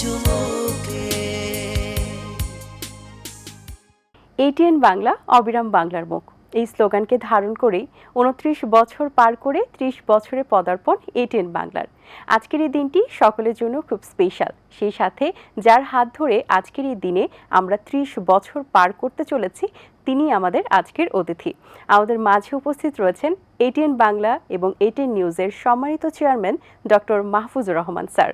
চুমুকে। ATN Bangla, অবিরাম বাংলার মুখ, এই স্লোগানকে ধারণ করেই 29 বছর পার করে 30 বছরে পদার্পণ এটিএন বাংলার। আজকের এই দিনটি সকলের জন্য খুব স্পেশাল। সেই সাথে যার হাত ধরে আজকের এই দিনে আমরা 30 বছর পার করতে চলেছি, তিনি আমাদের আজকের অতিথি। আমাদের মাঝে উপস্থিত রয়েছেন এটিএন বাংলা এবং এটিএন নিউজের সম্মানিত chairman doctor Mahfuzur Rahman sir.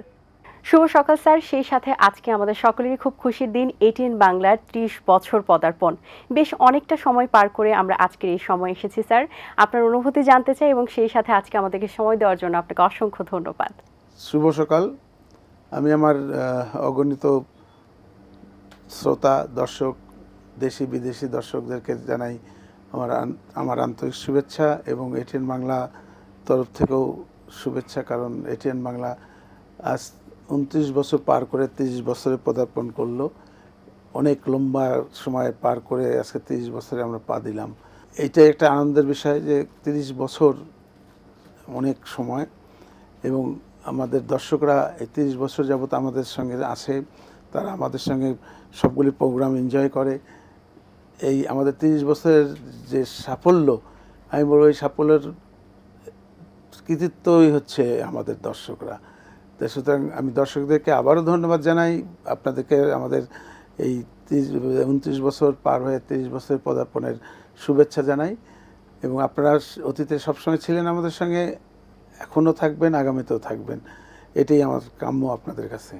শুভ সকাল স্যার। সেই সাথে আজকে আমাদের সকলেরই খুব খুশির দিন, এটিএন বাংলার 30 বছর পদার্পণ। বেশ অনেকটা সময় পার করে আমরা আজকের এই সময় এসেছি স্যার। আপনার অনুভূতি জানতে চাই এবং সেই সাথে আজকে আমাদেরকে সময় দেওয়ার জন্য আপনাকে অসংখ্য ধন্যবাদ। শুভ সকাল। আমি আমার অগণিত শ্রোতা দর্শক, দেশি বিদেশি দর্শকদেরকে জানাই আমার আন্তরিক শুভেচ্ছা এবং এটিএন বাংলা তরফ থেকেও শুভেচ্ছা। কারণ এটিএন বাংলা আজ 29 বছর পার করে 30 বছরে পদার্পণ করলো। অনেক লম্বা সময় পার করে আজকে 30 বছরে আমরা পা দিলাম। এইটা একটা আনন্দের বিষয় যে 30 বছর অনেক সময়, এবং আমাদের দর্শকরা এই 30 বছর যাবত আমাদের সঙ্গে আছে। তারা আমাদের সঙ্গে সবগুলি প্রোগ্রাম এনজয় করে। এই আমাদের 30 বছরের যে সাফল্য, আমি বলব এই সাফল্যের কৃতিত্বই হচ্ছে আমাদের দর্শকরা। তো সুতরাং আমি দর্শকদেরকে আবারও ধন্যবাদ জানাই, আপনাদেরকে আমাদের এই 29 বছর পার হয়ে 30 বছরের পদার্পণের শুভেচ্ছা জানাই। এবং আপনারা অতীতে সবসময় ছিলেন আমাদের সঙ্গে, এখনও থাকবেন, আগামীতেও থাকবেন, এটাই আমার কাম্য আপনাদের কাছে।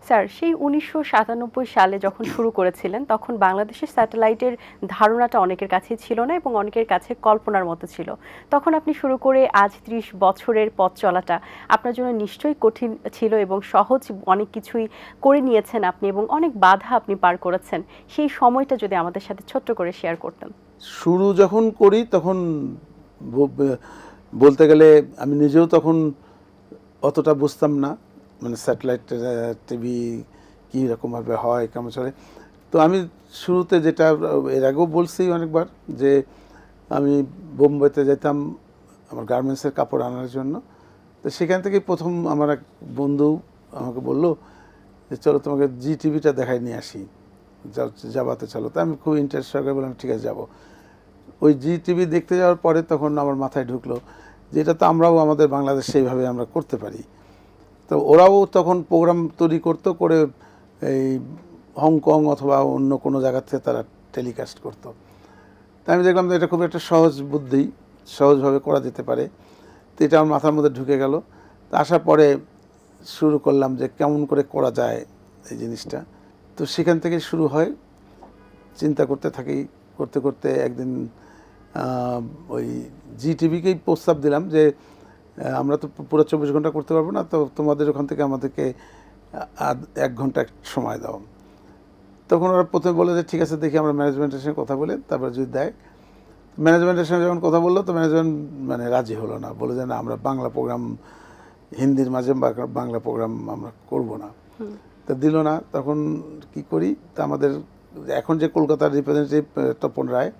স্যার, সেই 1997 সালে যখন শুরু করেছিলেন তখন বাংলাদেশের স্যাটেলাইটের ধারণাটা অনেকের কাছেই ছিল না এবং অনেকের কাছে কল্পনার মতো ছিল। তখন আপনি শুরু করে আজ 30 বছরের পথ চলাটা আপনার জন্য নিশ্চয়ই কঠিন ছিল এবং সহজ অনেক কিছুই করে নিয়েছেন আপনি এবং অনেক বাধা আপনি পার করেছেন। সেই সময়টা যদি আমাদের সাথে ছোট্ট করে শেয়ার করতেন। শুরু যখন করি তখন বলতে গেলে আমি নিজেও তখন অতটা বুঝতাম না, মানে স্যাটেলাইট টিভি কী রকমভাবে হয়, কেমন চলে। তো আমি শুরুতে, যেটা এর আগেও বলছি অনেকবার, যে আমি বোম্বেতে যেতাম আমার গার্মেন্টসের কাপড় আনার জন্য। তো সেখান থেকে প্রথম আমার এক বন্ধু আমাকে বলল যে চলো তোমাকে জি টিভিটা দেখাই নিয়ে আসি, যাবাতে চলো। তো আমি খুব ইন্টারেস্ট সহকারে বললাম ঠিক আছে যাবো। ওই জি টিভি দেখতে যাওয়ার পরে তখন আমার মাথায় ঢুকলো যে এটা তো আমরাও আমাদের বাংলাদেশ সেইভাবে আমরা করতে পারি। তো ওরাও তখন প্রোগ্রাম তৈরি করতো, করে এই হংকং অথবা অন্য কোনো জায়গা থেকে তারা টেলিকাস্ট করতো। তাই আমি দেখলাম যে এটা খুব একটা সহজ বুদ্ধি, সহজভাবে করা যেতে পারে। তো এটা আমার মাথার মধ্যে ঢুকে গেল। তো আসার পরে শুরু করলাম যে কেমন করে করা যায় এই জিনিসটা। তো সেখান থেকে শুরু হয়, চিন্তা করতে থাকি, করতে করতে একদিন ওই জি টিভিকেই প্রস্তাব দিলাম যে আমরা তো পুরো 24 ঘন্টা করতে পারবো না, তো তোমাদের ওখান থেকে আমাদেরকে 1 ঘন্টা সময় দাও। তখন ওরা প্রথমে বলে যে ঠিক আছে দেখি আমরা ম্যানেজমেন্টের সঙ্গে কথা বলে তারপরে যদি দেয়। ম্যানেজমেন্টের সঙ্গে যখন কথা বললো তো ম্যানেজমেন্ট মানে রাজি হলো না, বলে যে না আমরা বাংলা প্রোগ্রাম, হিন্দির মাঝে বাংলা প্রোগ্রাম আমরা করব না। তা দিল না। তখন কি করি, তা আমাদের এখন যে কলকাতার রিপ্রেজেন্টেটিভ তপন রায়,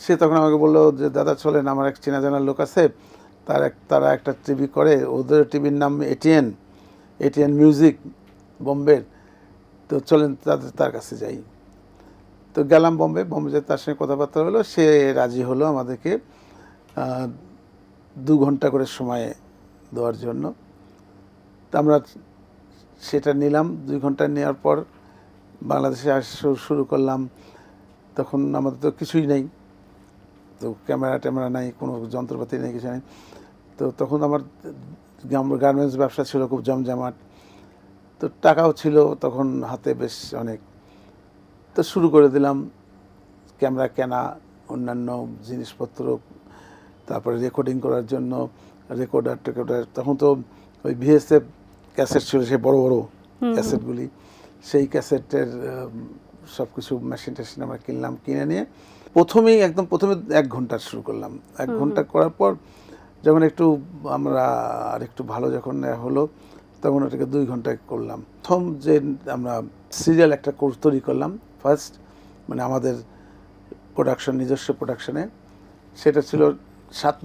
সে তখন আমাকে বললো যে দাদা চলেন, আমার এক চেনা জানার লোক আছে, তারা একটা টিভি করে, ওদের টিভির নাম এটিএন মিউজিক বোম্বের, তো চলেন তার কাছে যাই। তো গেলাম বোম্বে যে তার সঙ্গে কথাবার্তা হলো, সে রাজি হলো আমাদেরকে 2 ঘন্টা করে সময় দেওয়ার জন্য। তো আমরা সেটা নিলাম। 2 ঘন্টা নেওয়ার পর বাংলাদেশে শুরু করলাম। তখন আমাদের তো কিছুই নেই, তো ক্যামেরা নাই, কোনো যন্ত্রপাতি নেই, কিছু নেই। তো তখন আমার গার্মেন্টস ব্যবসা ছিল খুব জমজমাট, তো টাকাও ছিল তখন হাতে বেশ অনেক। তো শুরু করে দিলাম ক্যামেরা কেনা, অন্যান্য জিনিসপত্র, তারপরে রেকর্ডিং করার জন্য রেকর্ডার। তখন তো ওই ভিএসএফ ক্যাসেট ছিল, সেই বড় বড় ক্যাসেটগুলি, সেই ক্যাসেটের সব কিছু মেশিন টেশিন আমরা কিনলাম। কিনে নিয়ে প্রথমে 1 ঘন্টা শুরু করলাম। 1 ঘন্টা করার পর যখন আমরা আর একটু ভালো যখন হলো, তখন ওটাকে 2 ঘন্টায় করলাম। প্রথম যে আমরা সিরিয়াল একটা কোর্স তৈরি করলাম ফার্স্ট, মানে আমাদের প্রোডাকশন, নিজস্ব প্রোডাকশনে, সেটা ছিল 7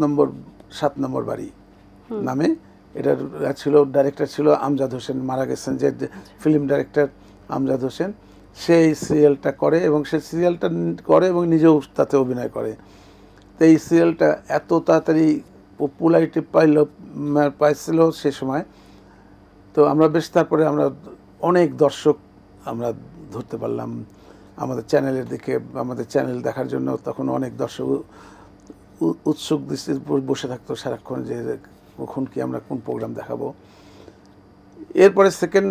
নম্বর বাড়ি নামে এটার ছিল ডাইরেক্টর ছিল আমজাদ হোসেন, মারা গেছেন যে ফিল্ম ডাইরেক্টর আমজাদ হোসেন। সেই সিরিয়ালটা করে এবং সেই সিরিয়ালটা করে এবং নিজেও তাতে অভিনয় করে। তো এই সিরিয়ালটা এত তাড়াতাড়ি পপুলারিটি পাইছিল সে সময়। তো আমরা বেশ তারপরে আমরা অনেক দর্শক আমরা ধরতে পারলাম আমাদের চ্যানেলের দিকে। আমাদের চ্যানেল দেখার জন্য তখন অনেক দর্শক উৎসুক দৃষ্টির উপর বসে থাকতো সারাক্ষণ যে কখন কি আমরা কোন প্রোগ্রাম দেখাবো। এরপরে সেকেন্ড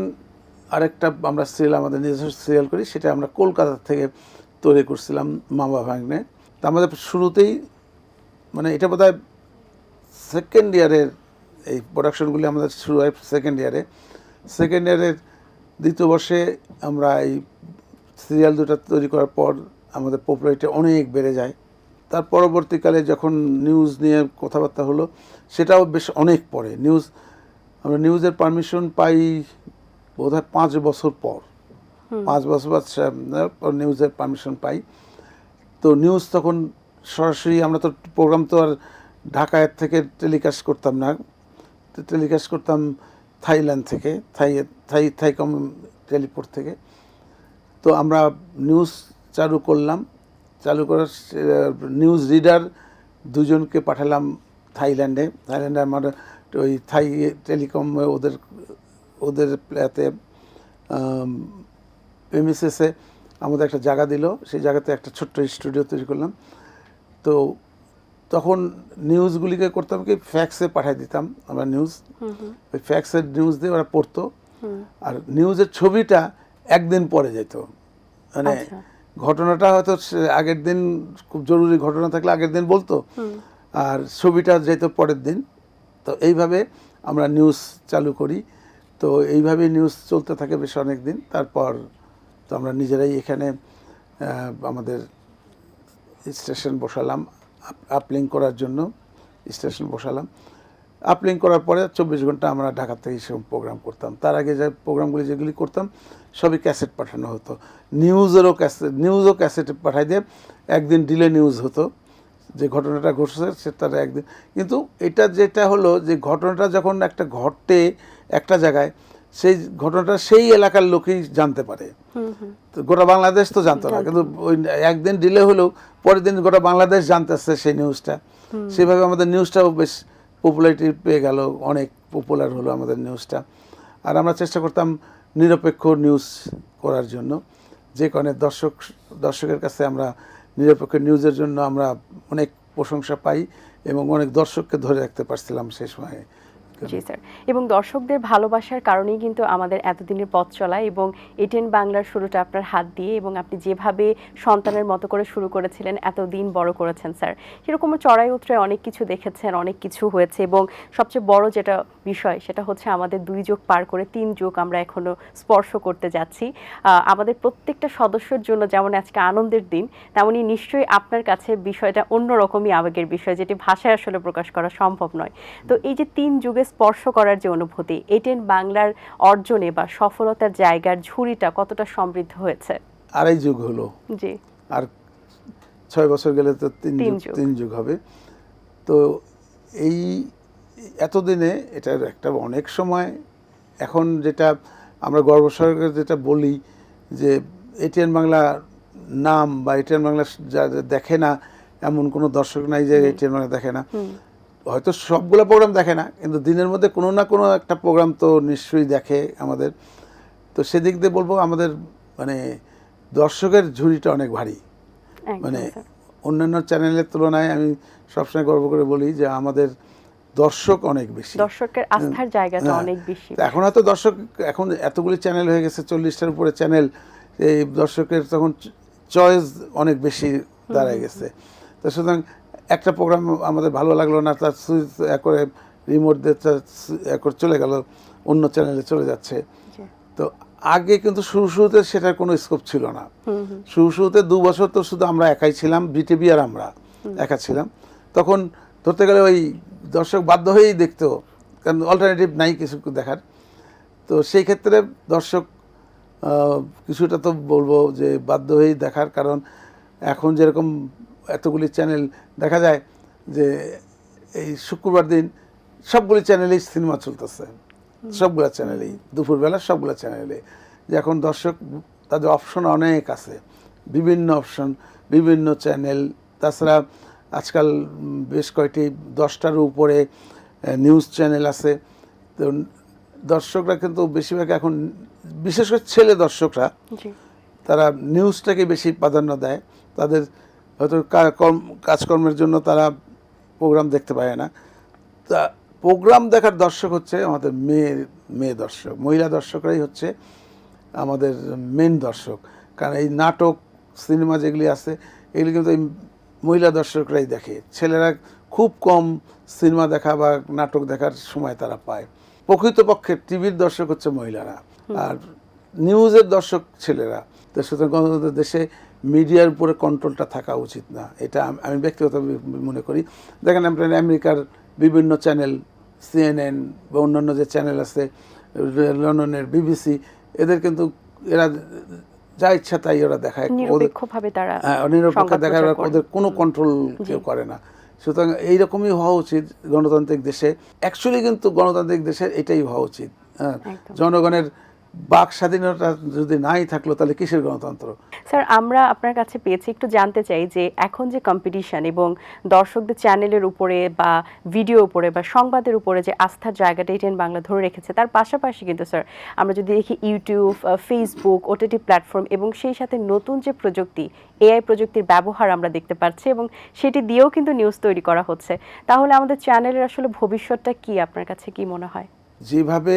আরেকটা আমরা সিরিয়াল আমাদের নিজস্ব সিরিয়াল করি, সেটা আমরা কলকাতা থেকে তৈরি করছিলাম মামা ভাগ্নে। তা আমাদের শুরুতেই মানে এটা বোধহয় সেকেন্ড ইয়ারের এই প্রোডাকশনগুলি আমাদের শুরু হয় সেকেন্ড ইয়ারের দ্বিতীয় বর্ষে আমরা এই সিরিয়াল দুটো তৈরি করার পর আমাদের পপুলারিটি অনেক বেড়ে যায়। তার পরবর্তীকালে যখন নিউজ নিয়ে কথাবার্তা হলো, সেটাও বেশ অনেক পরে আমরা নিউজের পারমিশন পাই বোধহয় 5 বছর পর। 5 বছর পর নিউজের পারমিশন পাই। তো নিউজ তখন সরাসরি আমরা তো প্রোগ্রাম তো আর ঢাকায় থেকে টেলিকাস্ট করতাম না, টেলিকাস্ট করতাম থাইল্যান্ড থেকে, থাইকম টেলিপোর্ট থেকে। তো আমরা নিউজ চালু করার নিউজ রিডার 2জনকে পাঠালাম থাইল্যান্ডে আমার ওই থাই টেলিকম ওদের প্লেতে প্রেমিসেসে আমাদের একটা জায়গা দিল। সেই জায়গাতে একটা ছোট্ট স্টুডিও তৈরি করলাম। তো তখন নিউজগুলিকে করতাম কি ফ্যাক্সে পাঠিয়ে দিতাম আমরা নিউজ। ওই ফ্যাক্সের নিউজ দিয়ে ওরা পড়তো, আর নিউজের ছবিটা একদিন পরে যেত। মানে ঘটনাটা হয়তো আগের দিন খুব জরুরি ঘটনা থাকলে আগের দিন বলতো, আর ছবিটা যেত পরের দিন। তো এইভাবে আমরা নিউজ চালু করি। তো এইভাবে নিউজ চলতে থাকে বেশ অনেক দিন। তারপর তো আমরা নিজেরাই এখানে আমাদের স্টেশন বসালাম, আপলিঙ্ক করার জন্য স্টেশন বসালাম। আপলিঙ্ক করার পরে 24 ঘন্টা আমরা ঢাকা থেকে সেরকম প্রোগ্রাম করতাম। তার আগে যে প্রোগ্রামগুলি যেগুলি করতাম সবই ক্যাসেট পাঠানো হতো। নিউজও ক্যাসেটে পাঠাই দিয়ে একদিন ডিলে নিউজ হতো, যে ঘটনাটা ঘটছে সেটার একদিন। কিন্তু এটা যেটা হলো যে ঘটনাটা যখন একটা ঘটে একটা জায়গায়, সেই ঘটনাটা সেই এলাকার লোকই জানতে পারে। তো গোটা বাংলাদেশ তো জানতো না, কিন্তু ওই একদিন ডিলে হলেও পরের দিন গোটা বাংলাদেশ জানতেছে সেই নিউজটা। সেভাবে আমাদের নিউজটাও বেশ পপুলারিটি পেয়ে গেল, অনেক পপুলার হলো আমাদের নিউজটা। আর আমরা চেষ্টা করতাম নিরপেক্ষ নিউজ করার জন্য, যে কারণে দর্শকের কাছে আমরা নিরপেক্ষ নিউজের জন্য আমরা অনেক প্রশংসা পাই এবং অনেক দর্শককে ধরে রাখতে পারছিলাম সেই সময়ে। জি স্যার, এবং দর্শকদের ভালোবাসার কারণেই কিন্তু আমাদের এতদিনের পথ চলা এবং এটিএন বাংলার শুরুটা আপনার হাত দিয়ে, এবং আপনি যেভাবে সন্তানের মতো করে শুরু করেছিলেন এতদিন বড় করেছেন স্যার। সেরকম চড়াই উতরায় অনেক কিছু দেখেছেন, অনেক কিছু হয়েছে, এবং সবচেয়ে বড় যেটা বিষয় সেটা হচ্ছে আমাদের 2 যুগ পার করে 3 যুগ আমরা এখনো স্পর্শ করতে যাচ্ছি। আমাদের প্রত্যেকটা সদস্যের জন্য যেমন আজকে আনন্দের দিন, তেমনই নিশ্চয়ই আপনার কাছে বিষয়টা অন্যরকমই আবেগের বিষয়, যেটি ভাষায় আসলে প্রকাশ করা সম্ভব নয়। তো এই যে 3 যুগে স্পর্শ করার যে অনুভূতি, এটিএন বাংলার অর্জনে বা সফলতার জায়গার ঝুড়িটা কতটা সমৃদ্ধ হয়েছে? 2.5 যুগ হলো। জি, আর 6 বছর গেলে তো 3 যুগ হবে। তো এই এতদিনে এটার একটা অনেক সময় এখন যেটা আমরা গর্ব সহকারে যেটা বলি যে এটিএন বাংলা নাম বা এটিএন বাংলা দেখে না এমন কোনো দর্শক নাই যে এটিএন বাংলা দেখে না। হয়তো সবগুলো প্রোগ্রাম দেখে না, কিন্তু দিনের মধ্যে কোনো না কোনো একটা প্রোগ্রাম তো নিশ্চয়ই দেখে আমাদের। তো সেদিক দিয়ে বলবো আমাদের মানে দর্শকের ঝুড়িটা অনেক ভারী। মানে অন্যান্য চ্যানেলের তুলনায় আমি সবসময় গর্ব করে বলি যে আমাদের দর্শক অনেক বেশি, দর্শকের আস্থার জায়গাটা অনেক বেশি। এখন হয়তো দর্শক এখন এতগুলি চ্যানেল হয়ে গেছে, 40টার উপরে চ্যানেল, এই দর্শকের তখন চয়েস অনেক বেশি দাঁড়ায় গেছে। তো সুতরাং একটা প্রোগ্রাম আমাদের ভালো লাগলো না, তার সুইচ করে রিমোট দিয়ে চলে গেল, অন্য চ্যানেলে চলে যাচ্ছে। তো আগে কিন্তু শুরুতে সেটার কোনো স্কোপ ছিল না। শুরুতে 2 বছর তো শুধু আমরা একাই ছিলাম, বিটিভি আর আমরা একা ছিলাম। তখন ধরতে গেলে ওই দর্শক বাধ্য হয়েই দেখতো, কারণ অল্টারনেটিভ নাই কিছু দেখার। তো সেই ক্ষেত্রে দর্শক কিছুটা তো বলবো যে বাধ্য হয়েই দেখার, কারণ এখন যেরকম এতগুলি চ্যানেল দেখা যায় যে এই শুক্রবার দিন সবগুলি চ্যানেলেই সিনেমা চলতেছে, সবগুলো চ্যানেলেই, দুপুরবেলা সবগুলো চ্যানেলে। যে এখন দর্শক তাদের অপশন অনেক আছে, বিভিন্ন অপশন, বিভিন্ন চ্যানেল। তাছাড়া আজকাল বেশ কয়েকটি 10টার উপরে নিউজ চ্যানেল আছে। তো দর্শকরা কিন্তু বেশিরভাগ এখন, বিশেষ করে ছেলে দর্শকরা, জি তারা নিউজটাকে বেশি প্রাধান্য দেয়। তাদের হয়তো কাজকর্মের জন্য তারা প্রোগ্রাম দেখতে পায় না। তা প্রোগ্রাম দেখার দর্শক হচ্ছে আমাদের মেয়ে দর্শক, মহিলা দর্শকরাই হচ্ছে আমাদের মেন দর্শক। কারণ এই নাটক, সিনেমা যেগুলি আছে এগুলি কিন্তু এই মহিলা দর্শকরাই দেখে। ছেলেরা খুব কম সিনেমা দেখা বা নাটক দেখার সময় তারা পায়। প্রকৃতপক্ষে টিভির দর্শক হচ্ছে মহিলারা, আর নিউজের দর্শক ছেলেরা। তো সুতরাং গণতন্ত্রের দেশে মিডিয়ার উপরে কন্ট্রোলটা থাকা উচিত না, এটা আমি ব্যক্তিগতভাবে মনে করি। দেখেন আপনার আমেরিকার বিভিন্ন চ্যানেল, CNN বা অন্যান্য যে চ্যানেল আছে, লন্ডনের BBC, এদের কিন্তু এরা যা ইচ্ছা তাই ওরা দেখায়, নিরপেক্ষভাবে তারা নিরপেক্ষ দেখার, ওদের কোনো কন্ট্রোল কেউ করে না। সুতরাং এইরকমই হওয়া উচিত গণতান্ত্রিক দেশে। অ্যাকচুয়ালি কিন্তু গণতান্ত্রিক দেশের এটাই হওয়া উচিত। হ্যাঁ, জনগণের বাক স্বাধীনতা যদি নাই থাকলো তাহলে কিসের গণতন্ত্র? স্যার, আমরা আপনার কাছে পেয়েছি, একটু জানতে চাই যে এখন যে কম্পিটিশন এবং দর্শকদের চ্যানেলের উপরে বা ভিডিওর উপরে বা সংবাদের উপরে যে আস্থার জায়গাটা এটিএন বাংলা ধরে রেখেছে, তার পাশাপাশি কিন্তু স্যার আমরা যদি দেখি ইউটিউব, ফেসবুক, OTT প্ল্যাটফর্ম এবং সেই সাথে নতুন যে প্রযুক্তি, AI প্রযুক্তির ব্যবহার আমরা দেখতে পাচ্ছি এবং সেটি দিয়েও কিন্তু নিউজ তৈরি করা হচ্ছে। তাহলে আমাদের চ্যানেলের আসলে ভবিষ্যৎটা কি, আপনার কাছে কি মনে হয়? যেভাবে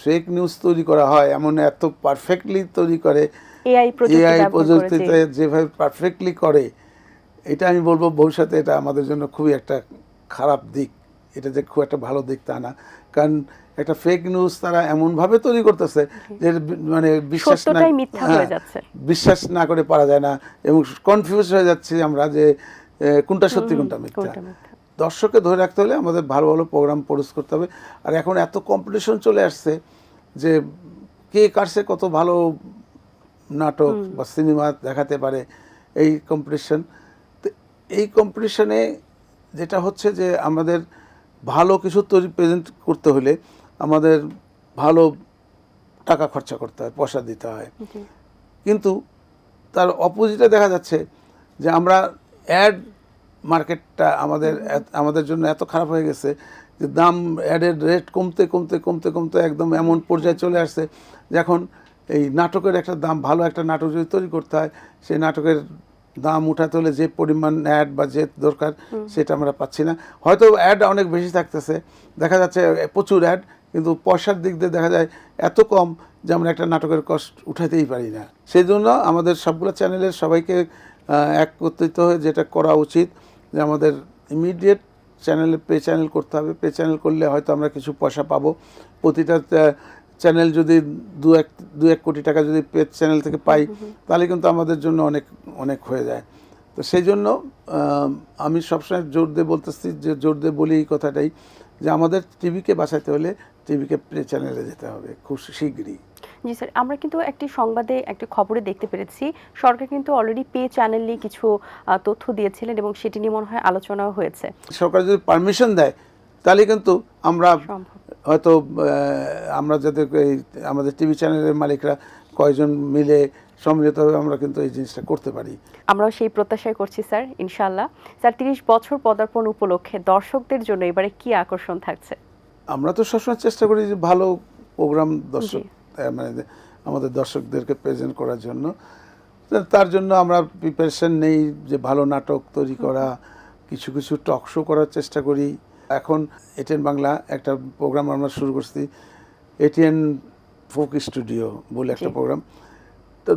ফেক নিউজ তৈরি করা হয়, এমন এত পারফেক্টলি তৈরি করে, AI প্রযুক্তিতে যেভাবে পারফেক্টলি করে, এটা আমি বলবো ভবিষ্যতে এটা আমাদের জন্য খুবই একটা খারাপ দিক। এটা যে খুব একটা ভালো দিক তা না। কারণ একটা ফেক নিউজ তারা এমনভাবে তৈরি করতেছে যে মানে বিশ্বাস না করে পারা যায় না, এবং কনফিউজ হয়ে যাচ্ছি আমরা যে কোনটা সত্যি কোনটা মিথ্যা। দর্শককে ধরে রাখতে হলে আমাদের ভালো ভালো প্রোগ্রাম প্রডিউস করতে হবে। আর এখন এত কম্পিটিশন চলে আসছে যে কে কারছে কত ভালো নাটক বা সিনেমা দেখাতে পারে, এই কম্পিটিশন। তো এই কম্পিটিশনে যেটা হচ্ছে যে আমাদের ভালো কিছু তৈরি প্রেজেন্ট করতে হলে আমাদের ভালো টাকা খরচা করতে হয়, পয়সা দিতে হয়। কিন্তু তার অপোজিটে দেখা যাচ্ছে যে আমরা অ্যাড মার্কেটটা আমাদের জন্য এত খারাপ হয়ে গেছে যে দাম, অ্যাডের রেট কমতে কমতে কমতে কমতে একদম এমন পর্যায়ে চলে আসছে যে এখন এই নাটকের একটা দাম, ভালো একটা নাটক যদি তৈরি করতে হয়, সেই নাটকের দাম উঠাতে হলে যে পরিমাণ অ্যাড বা যে দরকার সেটা আমরা পাচ্ছি না। হয়তো অ্যাড অনেক বেশি থাকতেছে, দেখা যাচ্ছে প্রচুর অ্যাড, কিন্তু পয়সার দিক দিয়ে দেখা যায় এত কম যে আমরা একটা নাটকের কস্ট উঠাতেই পারি না। সেই জন্য আমাদের সবগুলো চ্যানেলের সবাইকে একত্রিত হয়ে যেটা করা উচিত যে আমাদের ইমিডিয়েট চ্যানেলে পে চ্যানেল করতে হবে। পে চ্যানেল করলে হয়তো আমরা কিছু পয়সা পাবো। প্রতিটা চ্যানেল যদি দু এক কোটি টাকা যদি পে চ্যানেল থেকে পাই, তাহলে কিন্তু আমাদের জন্য অনেক অনেক হয়ে যায়। তো সেই জন্য আমি সবসময় জোর দিয়ে বলি এই কথাটাই যে আমাদের টিভিকে বাঁচাতে হলে টিভিকে পে চ্যানেলে যেতে হবে খুব শীঘ্রই। জি স্যার, আমরা কিন্তু একটি সংবাদে, একটি খবরে দেখতে পেরেছি সরকার কিন্তু অলরেডি পে চ্যানেলে কিছু তথ্য দিয়েছিলেন এবং সেটি নিয়ে মনে হয় আলোচনাও হয়েছে। সরকার যদি পারমিশন দেয় তাহলে কিন্তু আমরা হয়তো আমরা যাতে আমাদের টিভি চ্যানেলের মালিকরা কয়েকজন মিলে সম্মিলিতভাবে আমরা কিন্তু এই জিনিসটা করতে পারি। আমরাও সেই প্রত্যাশাই করছি স্যার, ইনশাআল্লাহ। স্যার, 30 বছর পদার্পণ উপলক্ষে দর্শকদের জন্য এবারে কি আকর্ষণ থাকছে? আমরা তো সবসময় চেষ্টা করি যে ভালো প্রোগ্রাম মানে আমাদের দর্শকদেরকে প্রেজেন্ট করার জন্য। তার জন্য আমরা প্রিপারেশন নেই যে ভালো নাটক তৈরি করা, কিছু কিছু টক শো করার চেষ্টা করি। এখন এটিএন বাংলা একটা প্রোগ্রাম আমরা শুরু করছি, এটিএন ফোক স্টুডিও বলে একটা প্রোগ্রাম। তো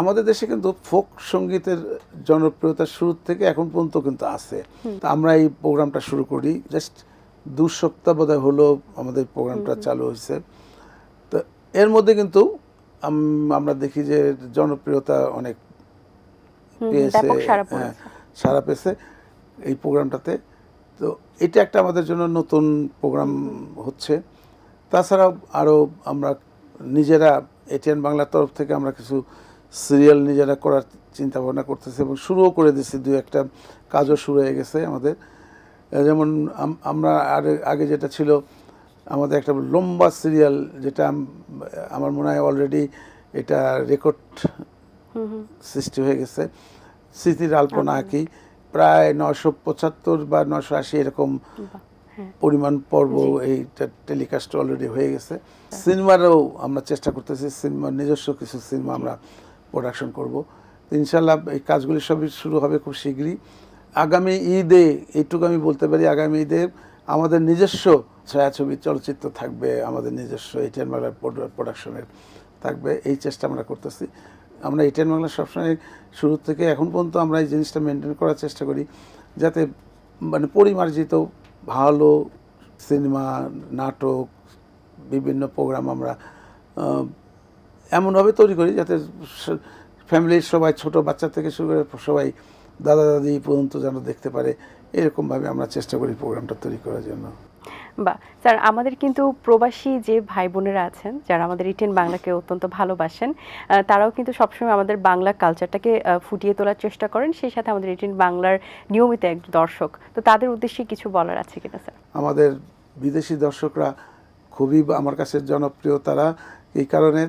আমাদের দেশে কিন্তু ফোক সঙ্গীতের জনপ্রিয়তা শুরু থেকে এখন পর্যন্ত কিন্তু আছে। তা আমরা এই প্রোগ্রামটা শুরু করি, জাস্ট 2 সপ্তাহ বোধহয় হলো আমাদের প্রোগ্রামটা চালু হয়েছে। তো এর মধ্যে কিন্তু আমরা দেখি যে জনপ্রিয়তা অনেক পেয়েছে, সারা পেয়েছে এই প্রোগ্রামটাতে। তো এটা একটা আমাদের জন্য নতুন প্রোগ্রাম হচ্ছে। তাছাড়াও আরও আমরা নিজেরা এটিএন বাংলার তরফ থেকে আমরা কিছু সিরিয়াল নিজেরা করার চিন্তা ভাবনা করতেছি এবং শুরুও করে দিচ্ছি, 2-1টা কাজও শুরু হয়ে গেছে আমাদের। যেমন আমরা আগে যেটা ছিল আমাদের একটা লম্বা সিরিয়াল, যেটা আমার মনে হয় অলরেডি এটা রেকর্ড সৃষ্টি হয়ে গেছে, স্মৃতির আলপনা আঁকি, প্রায় 975 বা 980 এরকম পরিমাণ পর্ব এইটা টেলিকাস্ট অলরেডি হয়ে গেছে। সিনেমারও আমরা চেষ্টা করতেছি, সিনেমার নিজস্ব কিছু সিনেমা আমরা প্রোডাকশন করব। ইনশাল্লাহ এই কাজগুলি সবই শুরু হবে খুব শীঘ্রই। আগামী ঈদে এইটুকু আমি বলতে পারি, আগামী ঈদে আমাদের নিজস্ব ছায়াছবি চলচ্চিত্র থাকবে, আমাদের নিজস্ব এটিএন বাংলার প্রোডাকশনের থাকবে। এই চেষ্টা আমরা করতেছি। আমরা এটিএন বাংলা সবসময় শুরু থেকে এখন পর্যন্ত আমরা এই জিনিসটা মেনটেন করার চেষ্টা করি, যাতে মানে পরিমার্জিত ভালো সিনেমা, নাটক, বিভিন্ন প্রোগ্রাম আমরা এমনভাবে তৈরি করি যাতে ফ্যামিলির সবাই, ছোট বাচ্চা থেকে শুরু করে সবাই, দাদা দাদি পর্যন্ত যেন দেখতে পারে, এরকমভাবে আমরা চেষ্টা করি প্রোগ্রামটা তৈরি করার জন্য। বা স্যার, আমাদের কিন্তু প্রবাসী যে ভাই বোনেরা আছেন যারা আমাদের এটিএন বাংলাকে অত্যন্ত ভালোবাসেন, তারাও কিন্তু সবসময় আমাদের বাংলা কালচারটাকে ফুটিয়ে তোলার চেষ্টা করেন, সেই সাথে আমাদের এটিএন বাংলার নিয়মিত এক দর্শক। তো তাদের উদ্দেশ্যে কিছু বলার আছে কিনা স্যার? আমাদের বিদেশি দর্শকরা খুবই আমার কাছে জনপ্রিয়। তারা এই কারণে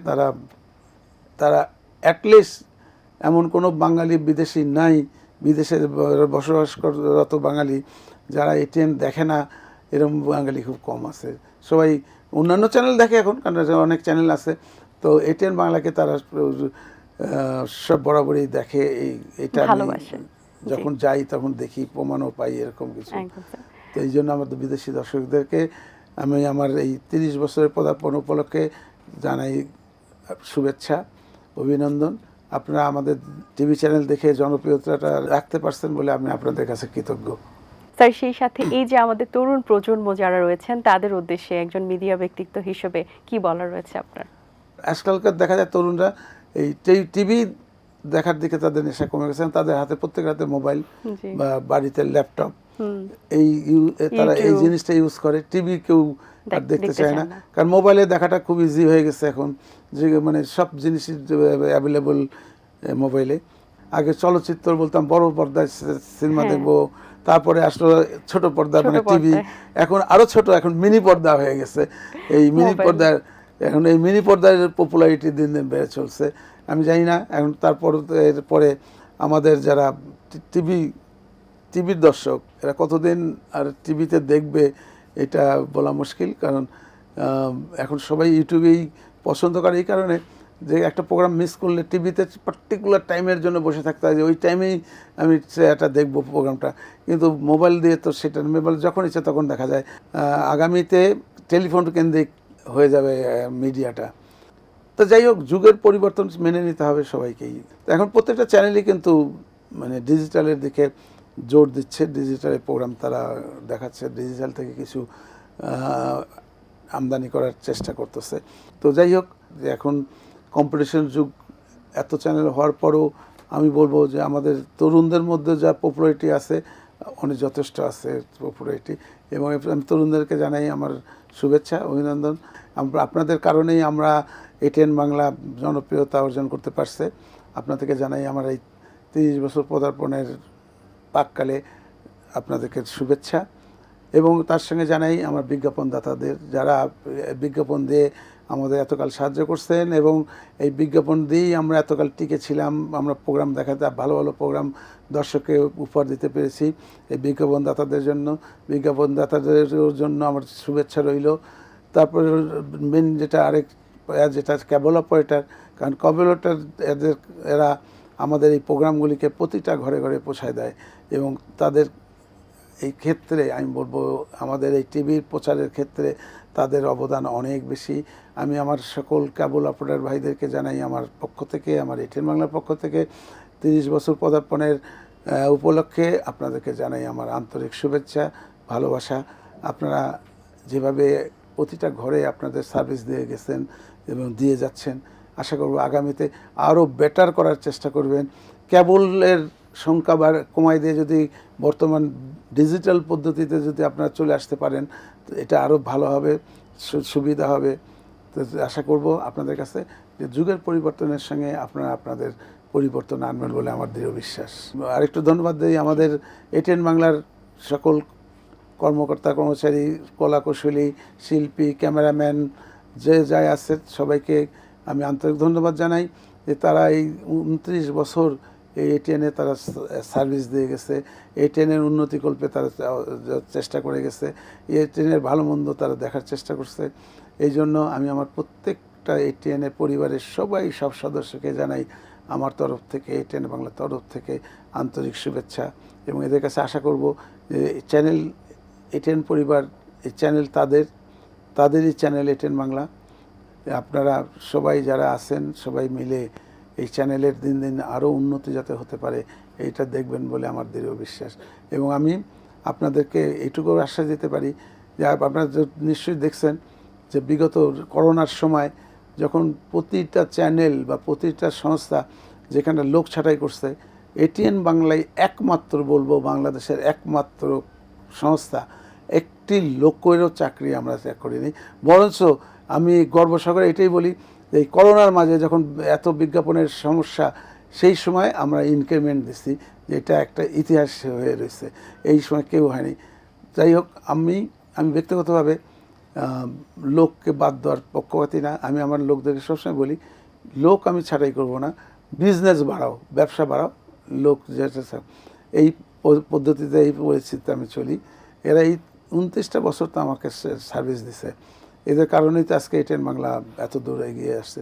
তারা অ্যাটলিস্ট এমন কোনো বাঙালি বিদেশি নাই, বিদেশে বসবাসরত বাঙালি যারা এটিএন দেখে না, এরকম বাঙালি খুব কম আছে। সবাই অন্যান্য চ্যানেল দেখে এখন, কারণ অনেক চ্যানেল আছে, তো এটিএন বাংলাকে তারা সব বরাবরই দেখে। এটা যখন যাই তখন দেখি, প্রমাণও পাই, এরকম কিছু। তো এই জন্য আমাদের বিদেশি দর্শকদেরকে আমি আমার এই 30 বছরের পদার্পণ উপলক্ষে জানাই শুভেচ্ছা, অভিনন্দন। আপনারা আমাদের টিভি চ্যানেল দেখে জনপ্রিয়তাটা রাখতে পারছেন বলে আমি আপনাদের কাছে কৃতজ্ঞ। স্যার, সেই সাথে এই যে আমাদের তরুণ প্রজন্ম যারা রয়েছেন তাদের উদ্দেশ্যে একজন মিডিয়া ব্যক্তিত্ব হিসেবে কি বলার রয়েছে আপনার? আজকালকার দেখা যায় তরুণরা এই টিভি দেখার দিকে তাদের নেশা কমে গেছে। তাদের হাতে, প্রত্যেকের হাতে মোবাইল বা বাড়িতে ল্যাপটপ, তারা এই জিনিসটা ইউজ করে। টিভি কেউ আর দেখতে চায় না, কারণ মোবাইলে দেখাটা খুব ইজি হয়ে গেছে এখন, যে মানে সব জিনিসই অ্যাভেলেবল মোবাইলে। আগে চলচ্চিত্র বলতাম বড় পর্দায় সিনেমা দেখবো, তারপরে আসলো ছোট পর্দা মানে টিভি, এখন আরো ছোট, এখন মিনি পর্দা হয়ে গেছে। এই মিনি পর্দার এখন এই মিনি পর্দার পপুলারিটি দিন দিন বেড়ে চলছে। আমি জানি না এখন এরপরে আমাদের যারা টিভির দর্শক, এরা কতদিন আর টিভিতে দেখবে এটা বলা মুশকিল, কারণ এখন সবাই ইউটিউবেই পছন্দ করে। এই কারণে যে একটা প্রোগ্রাম মিস করলে টিভিতে পার্টিকুলার টাইমের জন্য বসে থাকতে হয়, যে ওই টাইমেই আমি এটা দেখবো প্রোগ্রামটা। কিন্তু মোবাইল দিয়ে তো সেটা, মোবাইল যখন ইচ্ছে তখন দেখা যায়। আগামীতে টেলিফোন কেন্দ্রিক হয়ে যাবে মিডিয়াটা। তো যাই হোক, যুগের পরিবর্তন মেনে নিতে হবে সবাইকেই। তো এখন প্রত্যেকটা চ্যানেলই কিন্তু মানে ডিজিটালের দিকে জোর দিচ্ছে, ডিজিটালের প্রোগ্রাম তারা দেখাচ্ছে, ডিজিটাল থেকে কিছু আমদানি করার চেষ্টা করতেছে। তো যাই হোক, যে এখন কম্পিটিশন যুগ, এত চ্যানেল হওয়ার পরও আমি বলবো যে আমাদের তরুণদের মধ্যে যা পপুলারিটি আছে, অনেক যথেষ্ট আছে পপুলারিটি, এবং আমি তরুণদেরকে জানাই আমার শুভেচ্ছা, অভিনন্দন। আপনাদের কারণেই আমরা এটিএন বাংলা জনপ্রিয়তা অর্জন করতে পারছে। আপনাদেরকে জানাই আমার এই 30 বছর পদার্পণের পাককালে আপনাদেরকে শুভেচ্ছা, এবং তার সঙ্গে জানাই আমার বিজ্ঞাপনদাতাদের, যারা বিজ্ঞাপন দিয়ে আমাদের এতকাল সাহায্য করছেন, এবং এই বিজ্ঞাপন দিয়েই আমরা এতকাল টিকে ছিলাম। আমরা প্রোগ্রাম দেখাতে, ভালো ভালো প্রোগ্রাম দর্শককে উপহার দিতে পেরেছি। এই বিজ্ঞাপনদাতাদের জন্য আমার শুভেচ্ছা রইল। তারপরে মেন যেটা যেটা কেবল অপারেটর, কারণ কেবল অপারেটর এরা আমাদের এই প্রোগ্রামগুলিকে প্রতিটা ঘরে ঘরে পৌঁছায় দেয়, এবং তাদের এই ক্ষেত্রে আমি বলবো আমাদের এই টিভির প্রচারের ক্ষেত্রে তাদের অবদান অনেক বেশি। আমি আমার সকল কেবল অপারেটর ভাইদেরকে জানাই আমার পক্ষ থেকে, আমার এটিএন বাংলার পক্ষ থেকে 30 বছর পদার্পণের উপলক্ষে আপনাদেরকে জানাই আমার আন্তরিক শুভেচ্ছা, ভালোবাসা। আপনারা যেভাবে প্রতিটা ঘরে আপনাদের সার্ভিস দিয়ে গেছেন এবং দিয়ে যাচ্ছেন, আশা করব আগামীতে আরও বেটার করার চেষ্টা করবেন। কেবলের সংখ্যা কমাই দিয়ে যদি বর্তমান ডিজিটাল পদ্ধতিতে যদি আপনারা চলে আসতে পারেন, তো এটা আরও ভালো হবে, সুবিধা হবে। তো আশা করব আপনাদের কাছে যে যুগের পরিবর্তনের সঙ্গে আপনারা আপনাদের পরিবর্তন আনবেন বলে আমার দৃঢ় বিশ্বাস। আরেকটু ধন্যবাদ দিই আমাদের এটিএন বাংলার সকল কর্মকর্তা কর্মচারী, কলাকুশলী, শিল্পী, ক্যামেরাম্যান যে যাই আছে সবাইকে আমি আন্তরিক ধন্যবাদ জানাই যে তারা এই 29 বছর এই এটিএনে তারা সার্ভিস দিয়ে গেছে, এটিএনের উন্নতিকল্পে তারা চেষ্টা করে গেছে, এটিএনের ভালো মন্দ তারা দেখার চেষ্টা করছে। এই জন্য আমি আমার প্রত্যেকটা এটিএনের পরিবারের সব সদস্যকে জানাই আমার তরফ থেকে, এটিএন বাংলার তরফ থেকে আন্তরিক শুভেচ্ছা। এবং এদের কাছে আশা করব যে চ্যানেল এটিএন পরিবার, এই চ্যানেল তাদেরই চ্যানেল এটিএন বাংলা। আপনারা সবাই যারা আছেন সবাই মিলে এই চ্যানেলের দিন দিন আরও উন্নতি যাতে হতে পারে এইটা দেখবেন বলে আমার দৃঢ় বিশ্বাস। এবং আমি আপনাদেরকে এইটুকু আশ্বাস দিতে পারি যে আপনারা নিশ্চয়ই দেখছেন যে বিগত করোনার সময় যখন প্রতিটা চ্যানেল বা প্রতিটা সংস্থা যেখানে লোক ছাঁটাই করছে, এটিএন বাংলায় একমাত্র বলবো বাংলাদেশের একমাত্র সংস্থা একটি লোকেরও চাকরি আমরা ত্যাগ করিনি। বরঞ্চ আমি গর্বসহকারে এটাই বলি যে এই করোনার মাঝে যখন এত বিজ্ঞাপনের সমস্যা, সেই সময় আমরা ইনক্রিমেন্ট দিচ্ছি, যেটা একটা ইতিহাস হয়ে রয়েছে, এই সময় কেউ হয়নি। যাই হোক, আমি ব্যক্তিগতভাবে লোককে বাদ দেওয়ার পক্ষপাতী না। আমি আমার লোকদেরকে সবসময় বলি লোক আমি ছাঁটাই করব না, বিজনেস বাড়াও, ব্যবসা বাড়াও, লোক যেটা এই পদ্ধতিতে এই পরিস্থিতিতে আমি চলি। এরা এই 29টা বছর তো আমাকে সার্ভিস দিছে, এদের কারণেই তো আজকে এটিএন বাংলা এত দূর এগিয়ে আসছে।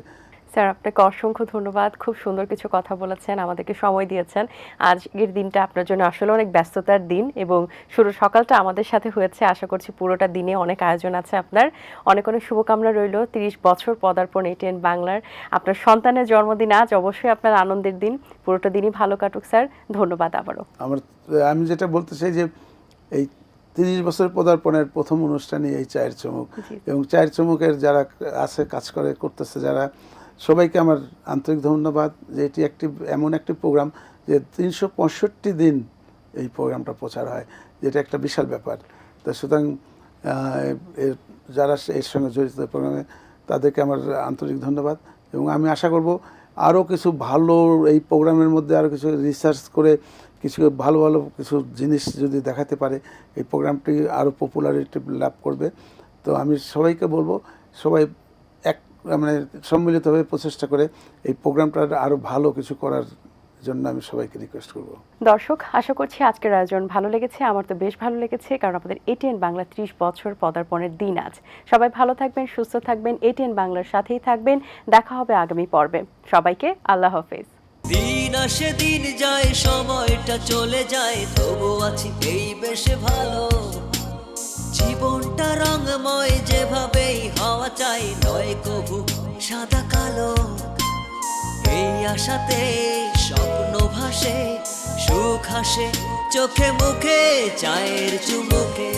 স্যার, আপনাকে অসংখ্য ধন্যবাদ। খুব সুন্দর কিছু কথা বলেছেন, আমাদেরকে সময় দিয়েছেন। আজকের দিনটা আপনার জন্য আসলে অনেক ব্যস্ততার দিন এবং শুরু সকালটা আমাদের সাথে হয়েছে। আশা করছি পুরোটা দিনে অনেক আয়োজন আছে আপনার। অনেক অনেক শুভকামনা রইল 30 বছর পদার্পণ এটিএন বাংলার। আপনার সন্তানের জন্মদিন আজ, অবশ্যই আপনার আনন্দের দিন। পুরোটা দিনই ভালো কাটুক স্যার। ধন্যবাদ আবারও। আমি যেটা বলতে চাই যে এই 30 বছর পদার্পণের প্রথম অনুষ্ঠানই এই চায়ের চমক, এবং চায়ের চমকের যারা আছে কাজ করতেছে যারা, সবাইকে আমার আন্তরিক ধন্যবাদ যে এটি এমন একটি প্রোগ্রাম যে 365 দিন এই প্রোগ্রামটা প্রচার হয়, যেটা একটা বিশাল ব্যাপার। তো সুতরাং যারা এর সঙ্গে জড়িত প্রোগ্রামে তাদেরকে আমার আন্তরিক ধন্যবাদ। এবং আমি আশা করব আরও কিছু ভালো এই প্রোগ্রামের মধ্যে আরও কিছু রিসার্চ করে কিছু ভালো কিছু জিনিস যদি দেখাতে পারে, এই প্রোগ্রামটি আরও পপুলারিটি লাভ করবে। তো আমি সবাইকে বলবো সবাই মানে সম্মিলিতভাবে প্রচেষ্টা করে এই প্রোগ্রামটা আরও ভালো কিছু করার জন্য আমি সবাইকে রিকোয়েস্ট করব। দর্শক, আশা করছি আজকের আয়োজন ভালো লেগেছে। আমার তো বেশ ভালো লেগেছে, কারণ আমাদের এটিএন বাংলা 30 বছর পদার্পণের দিন আজ। সবাই ভালো থাকবেন, সুস্থ থাকবেন, এটিএন বাংলার সাথেই থাকবেন। দেখা হবে আগামী পর্বে। সবাইকে আল্লাহ হাফেজ। দিন আসে দিন যায়, সময়টা চলে যায়, তবু আছি এই বেশ ভালো। জীবনটা রঙময়, যেভাবেই হওয়া চাই, নয় কবু সাদা কালো। এই আশাতে স্বপ্ন ভাসে, সুখ হাসে চোখে মুখে, চায়ের চুমুকে।